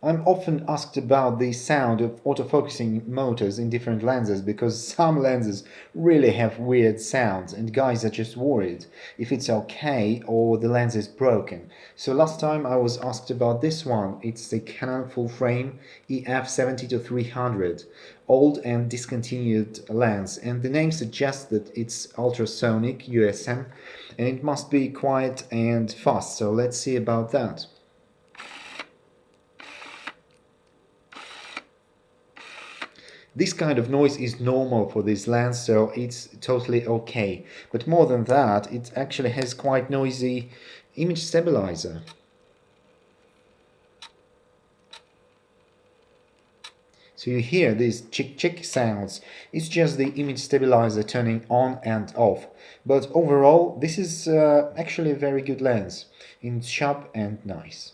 I'm often asked about the sound of autofocusing motors in different lenses because some lenses really have weird sounds and guys are just worried if it's okay or the lens is broken. So last time I was asked about this one. It's the Canon full frame EF 70-300, old and discontinued lens, and the name suggests that it's ultrasonic USM and it must be quiet and fast, so let's see about that. This kind of noise is normal for this lens, so it's totally okay. But more than that, it actually has quite noisy image stabilizer. So you hear these chick chick sounds. It's just the image stabilizer turning on and off. But overall, this is actually a very good lens. It's sharp and nice.